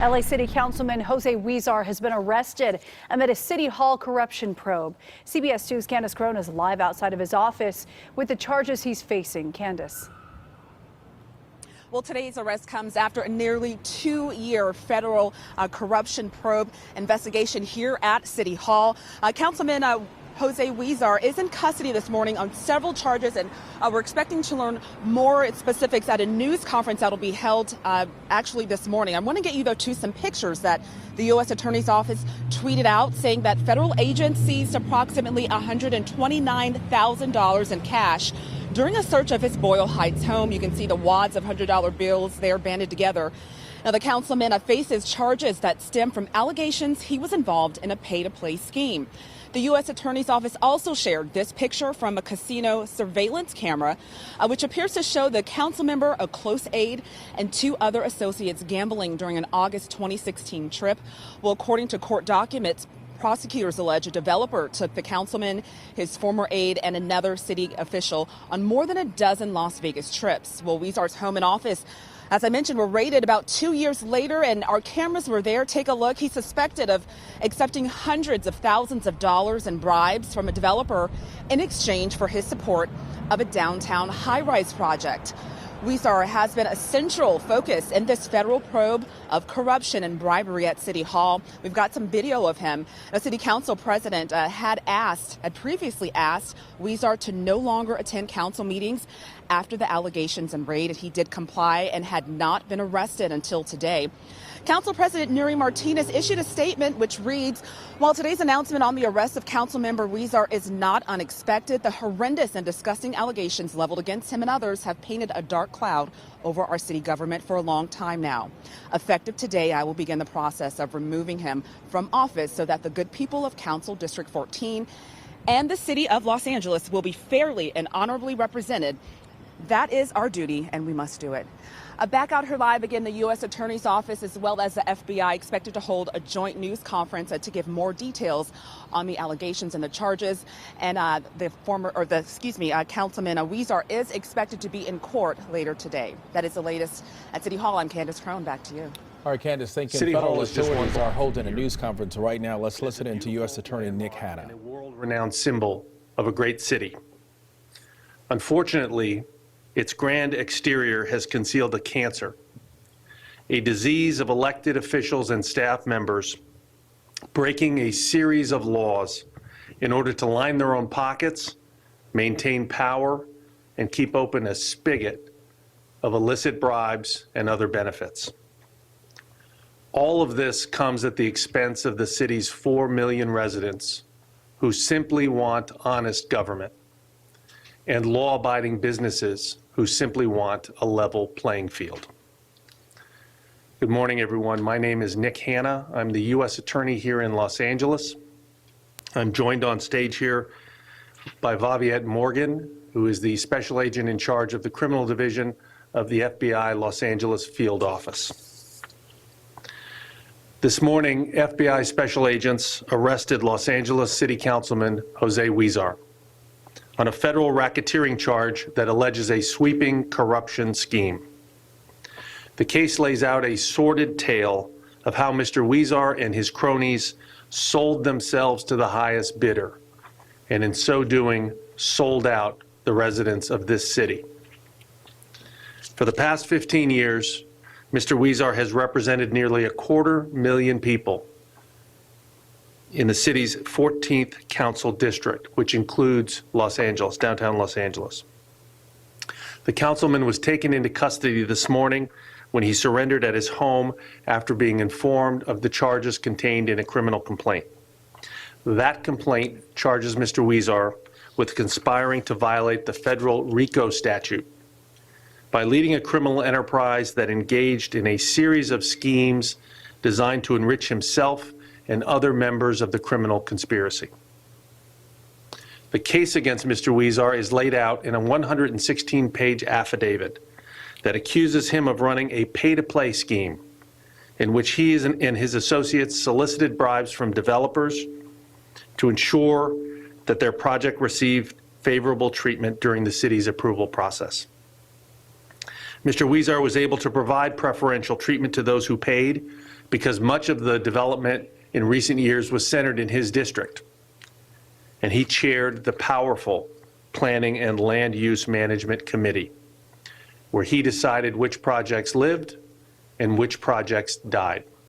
LA City Councilman Huizar has been arrested amid a City Hall corruption probe. CBS 2's Candace Crone is live outside of his office with the charges he's facing. Candace. Well, today's arrest comes after a nearly 2-year federal corruption probe investigation here at City Hall. Councilman Huizar is in custody this morning on several charges, and we're expecting to learn more specifics at a news conference that will be held actually this morning. I want to get you, though, to some pictures that the U.S. Attorney's Office tweeted out, saying that federal agents seized approximately $129,000 in cash during a search of his Boyle Heights home. You can see the wads of $100 bills there banded together. Now, the councilman faces charges that stem from allegations he was involved in a pay-to-play scheme. The U.S. Attorney's Office also shared this picture from a casino surveillance camera, which appears to show the council member, a close aide, and 2 other associates gambling during an August 2016 trip. Well, according to court documents, prosecutors allege a developer took the councilman, his former aide, and another city official on more than a dozen Las Vegas trips. Well, Huizar's home and office, as I mentioned, were raided about 2 years later, and our cameras were there. Take a look. He's suspected of accepting hundreds of thousands of dollars in bribes from a developer in exchange for his support of a downtown high-rise project. Huizar has been a central focus in this federal probe of corruption and bribery at City Hall. We've got some video of him. The City Council president had previously asked Huizar to no longer attend council meetings after the allegations and raid. He did comply and had not been arrested until today. Council President Nuri Martinez issued a statement which reads, while today's announcement on the arrest of Councilmember Huizar is not unexpected, the horrendous and disgusting allegations leveled against him and others have painted a dark cloud over our city government for a long time now. Effective today, I will begin the process of removing him from office so that the good people of Council District 14 and the city of Los Angeles will be fairly and honorably represented. That is our duty, and we must do it. Back out here live again, the U.S. Attorney's Office as well as the FBI expected to hold a joint news conference to give more details on the allegations and the charges. And Councilman Huizar is expected to be in court later today. That is the latest at City Hall. I'm Candace Crone. Back to you. All right, Candace, thank you. Federal authorities are holding a news conference right now. Let's listen in to U.S. Attorney Nick Hanna. A world-renowned symbol of a great city. Unfortunately, its grand exterior has concealed a cancer, a disease of elected officials and staff members breaking a series of laws in order to line their own pockets, maintain power, and keep open a spigot of illicit bribes and other benefits. All of this comes at the expense of the city's 4 million residents who simply want honest government, and law-abiding businesses who simply want a level playing field. Good morning, everyone. My name is Nick Hanna. I'm the U.S. Attorney here in Los Angeles. I'm joined on stage here by Viviette Morgan, who is the Special Agent in charge of the Criminal Division of the FBI Los Angeles Field Office. This morning, FBI Special Agents arrested Los Angeles City Councilman Huizar on a federal racketeering charge that alleges a sweeping corruption scheme. The case lays out a sordid tale of how Mr. Huizar and his cronies sold themselves to the highest bidder, and in so doing, sold out the residents of this city. For the past 15 years, Mr. Huizar has represented nearly 250,000 people in the city's 14th council district, which includes Los Angeles, downtown Los Angeles. The councilman was taken into custody this morning when he surrendered at his home after being informed of the charges contained in a criminal complaint. That complaint charges Mr. Huizar with conspiring to violate the federal RICO statute by leading a criminal enterprise that engaged in a series of schemes designed to enrich himself and other members of the criminal conspiracy. The case against Mr. Huizar is laid out in a 116-page affidavit that accuses him of running a pay-to-play scheme in which he and his associates solicited bribes from developers to ensure that their project received favorable treatment during the city's approval process. Mr. Huizar was able to provide preferential treatment to those who paid because much of the development in recent years was centered in his district. And he chaired the powerful Planning and Land Use Management Committee, where he decided which projects lived and which projects died.